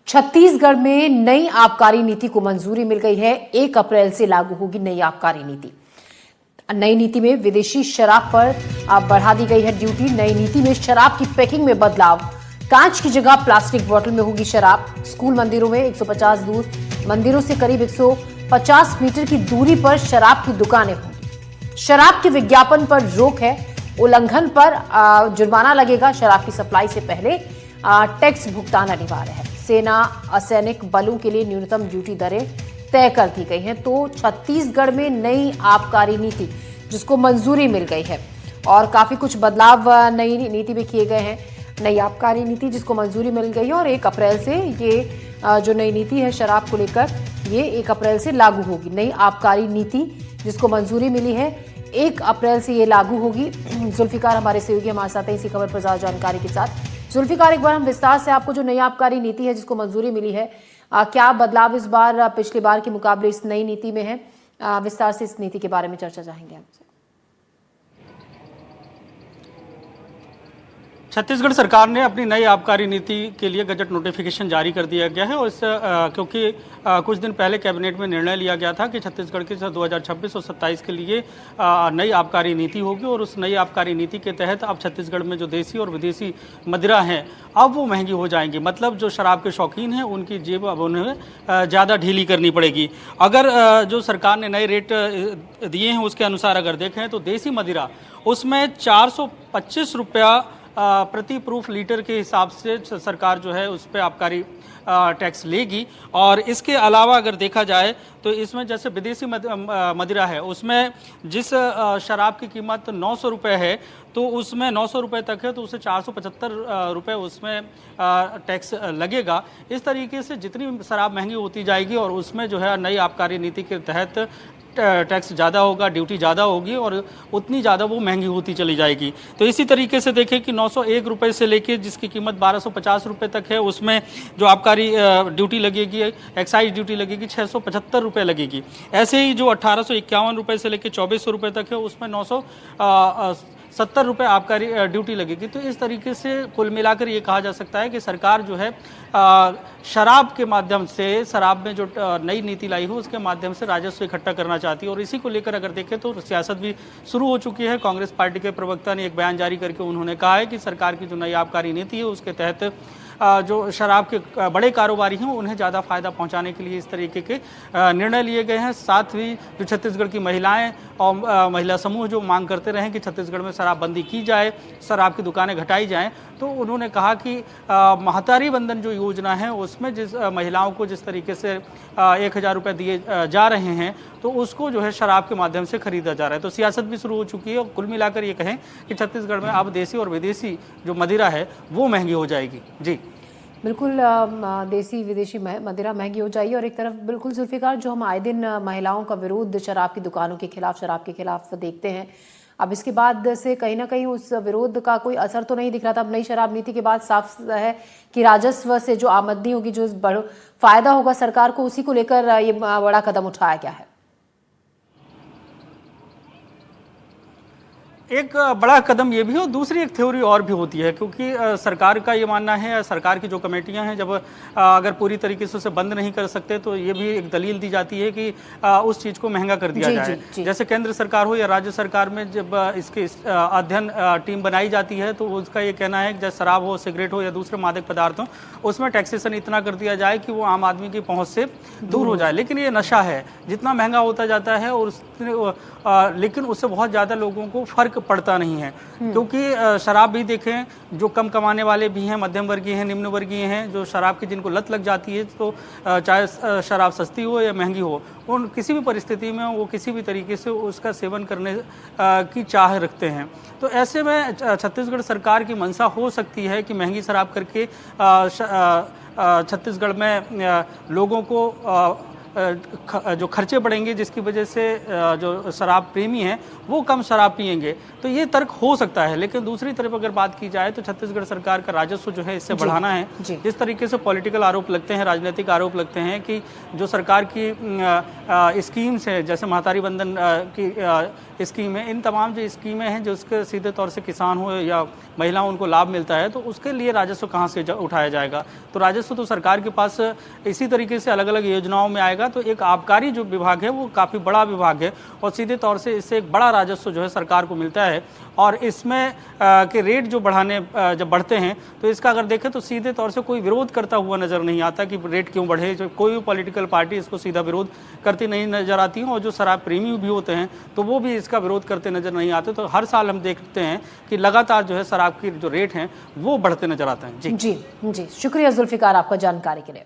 छत्तीसगढ़ में नई आबकारी नीति को मंजूरी मिल गई है। 1 अप्रैल से लागू होगी नई आबकारी नीति। नई नीति में विदेशी शराब पर बढ़ा दी गई है ड्यूटी। नई नीति में शराब की पैकिंग में बदलाव, कांच की जगह प्लास्टिक बोतल में होगी शराब। स्कूल मंदिरों में 150 दूर, मंदिरों से करीब 150 मीटर की दूरी पर शराब की दुकानें होंगी। शराब के विज्ञापन पर रोक है, उल्लंघन पर जुर्माना लगेगा। शराब की सप्लाई से पहले टैक्स भुगतान अनिवार्य है। सेना असैनिक बलों के लिए न्यूनतम ड्यूटी दरें तय कर दी गई हैं। तो छत्तीसगढ़ में नई आबकारी नीति जिसको मंजूरी मिल गई है और काफी कुछ बदलाव नई नीति में किए गए हैं। नई आबकारी नीति जिसको मंजूरी मिल गई है और 1 अप्रैल से ये जो नई नीति है शराब को लेकर, ये 1 अप्रैल से लागू होगी। नई आबकारी नीति जिसको मंजूरी मिली है 1 अप्रैल से ये लागू होगी। जुल्फिकार हमारे सहयोगी हमारे साथ हैं इसी खबर पर ज्यादा जानकारी के साथ। जुल्फिकार, एक बार हम विस्तार से आपको जो नई आबकारी नीति है जिसको मंजूरी मिली है, क्या बदलाव इस बार पिछली बार के मुकाबले इस नई नीति में है, विस्तार से इस नीति के बारे में चर्चा चाहेंगे आपसे। छत्तीसगढ़ सरकार ने अपनी नई आबकारी नीति के लिए गजट नोटिफिकेशन जारी कर दिया गया है और क्योंकि कुछ दिन पहले कैबिनेट में निर्णय लिया गया था कि छत्तीसगढ़ के 2026 और 27 के लिए नई आबकारी नीति होगी और उस नई आबकारी नीति के तहत अब छत्तीसगढ़ में जो देसी और विदेशी मदिरा हैं अब वो महंगी हो जाएंगी। मतलब जो शराब के शौकीन हैं उनकी जेब अब उन्हें ज़्यादा ढीली करनी पड़ेगी। अगर जो सरकार ने नए रेट दिए हैं उसके अनुसार अगर देखें तो देसी मदिरा उसमें 425 रुपया प्रति प्रूफ लीटर के हिसाब से सरकार जो है उस पर आबकारी टैक्स लेगी। और इसके अलावा अगर देखा जाए तो इसमें जैसे विदेशी मदिरा है उसमें जिस शराब की कीमत 900 रुपये है तो उसमें 900 रुपये तक है तो उसे 475 रुपये उसमें टैक्स लगेगा। इस तरीके से जितनी शराब महंगी होती जाएगी और उसमें जो है नई आबकारी नीति के तहत टैक्स ज़्यादा होगा, ड्यूटी ज़्यादा होगी और उतनी ज़्यादा वो महंगी होती चली जाएगी। तो इसी तरीके से देखें कि 901 रुपये से लेके जिसकी कीमत 1250 रुपये तक है उसमें जो आबकारी ड्यूटी लगेगी, एक्साइज ड्यूटी लगेगी 675 रुपये लगेगी। ऐसे ही जो 1851 रुपये से लेके 2400 रुपये तक है उसमें 970 रुपये आबकारी ड्यूटी लगेगी। तो इस तरीके से कुल मिलाकर ये कहा जा सकता है कि सरकार जो है शराब के माध्यम से, शराब में जो नई नीति लाई हो उसके माध्यम से राजस्व इकट्ठा करना चाहती है। और इसी को लेकर अगर देखें तो सियासत भी शुरू हो चुकी है। कांग्रेस पार्टी के प्रवक्ता ने एक बयान जारी करके उन्होंने कहा है कि सरकार की जो नई आबकारी नीति है उसके तहत जो शराब के बड़े कारोबारी हैं उन्हें ज़्यादा फायदा पहुंचाने के लिए इस तरीके के निर्णय लिए गए हैं। साथ ही जो छत्तीसगढ़ की महिलाएं और महिला समूह जो मांग करते रहे कि छत्तीसगढ़ में शराबबंदी की जाए, शराब की दुकानें घटाई जाएं, तो उन्होंने कहा कि महतारी बंधन जो योजना है उसमें जिस महिलाओं को जिस तरीके से 1000 रुपये दिए जा रहे हैं तो उसको जो है शराब के माध्यम से खरीदा जा रहा है। तो सियासत भी शुरू हो चुकी है और कुल मिलाकर ये कहें कि छत्तीसगढ़ में अब देसी और विदेशी जो मदिरा है वो महंगी हो जाएगी। जी बिल्कुल, देसी विदेशी मदिरा महंगी हो जाएगी। और एक तरफ बिल्कुल जुल्फिकार, जो हम आए दिन महिलाओं का विरोध शराब की दुकानों के खिलाफ, शराब के खिलाफ देखते हैं, अब इसके बाद से कहीं ना कहीं उस विरोध का कोई असर तो नहीं दिख रहा था। अब नई शराब नीति के बाद साफ है कि राजस्व से जो आमदनी होगी, जो फायदा होगा सरकार को, उसी को लेकर ये बड़ा कदम उठाया गया है। एक बड़ा कदम ये भी है और दूसरी एक थ्योरी और भी होती है, क्योंकि सरकार का ये मानना है, सरकार की जो कमेटियां हैं जब अगर पूरी तरीके से उसे बंद नहीं कर सकते तो ये भी एक दलील दी जाती है कि उस चीज़ को महंगा कर दिया जाए। जैसे केंद्र सरकार हो या राज्य सरकार में जब इसके अध्ययन टीम बनाई जाती है तो उसका ये कहना है कि जैसे शराब हो, सिगरेट हो या दूसरे मादक पदार्थ हो, उसमें टैक्सेशन इतना कर दिया जाए कि वो आम आदमी की पहुँच से दूर हो जाए। लेकिन ये नशा है, जितना महंगा होता जाता है और लेकिन उससे बहुत ज़्यादा लोगों को फर्क पड़ता नहीं है। क्योंकि शराब भी देखें, जो कम कमाने वाले भी हैं, मध्यम वर्गीय हैं, निम्न वर्गीय हैं, जो शराब की जिनको लत लग जाती है, तो चाहे शराब सस्ती हो या महंगी हो, उन किसी भी परिस्थिति में वो किसी भी तरीके से उसका सेवन करने की चाह रखते हैं। तो ऐसे में छत्तीसगढ़ सरकार की मंशा हो सकती है कि महंगी शराब करके छत्तीसगढ़ में लोगों को जो खर्चे बढ़ेंगे, जिसकी वजह से जो शराब प्रेमी हैं वो कम शराब पिएंगे। तो ये तर्क हो सकता है। लेकिन दूसरी तरफ अगर बात की जाए तो छत्तीसगढ़ सरकार का राजस्व जो है इससे बढ़ाना है। जिस तरीके से पॉलिटिकल आरोप लगते हैं, राजनीतिक आरोप लगते हैं कि जो सरकार की स्कीम्स है, जैसे महतारी बंधन की स्कीम है, इन तमाम जो स्कीमें हैं जो उसके सीधे तौर से किसान हो या महिलाओं उनको लाभ मिलता है, तो उसके लिए राजस्व कहाँ से उठाया जाएगा। तो राजस्व तो सरकार के पास इसी तरीके से अलग अलग योजनाओं में आएगा। तो एक आबकारी जो विभाग है वो काफ़ी बड़ा विभाग है और सीधे तौर से इससे एक बड़ा राजस्व जो है सरकार को मिलता है। और इसमें के रेट जो जब बढ़ते हैं तो इसका अगर देखें तो सीधे तौर से कोई विरोध करता हुआ नज़र नहीं आता कि रेट क्यों बढ़े। जो कोई भी पॉलिटिकल पार्टी इसको सीधा विरोध करती नहीं नज़र आती है और जो शराब प्रेमी भी होते हैं तो वो भी इसका विरोध करते नज़र नहीं आते। तो हर साल हम देखते हैं कि लगातार जो है शराब की जो रेट हैं वो बढ़ते नज़र आते हैं। जी जी, शुक्रिया जुल्फिकार आपका जानकारी के लिए।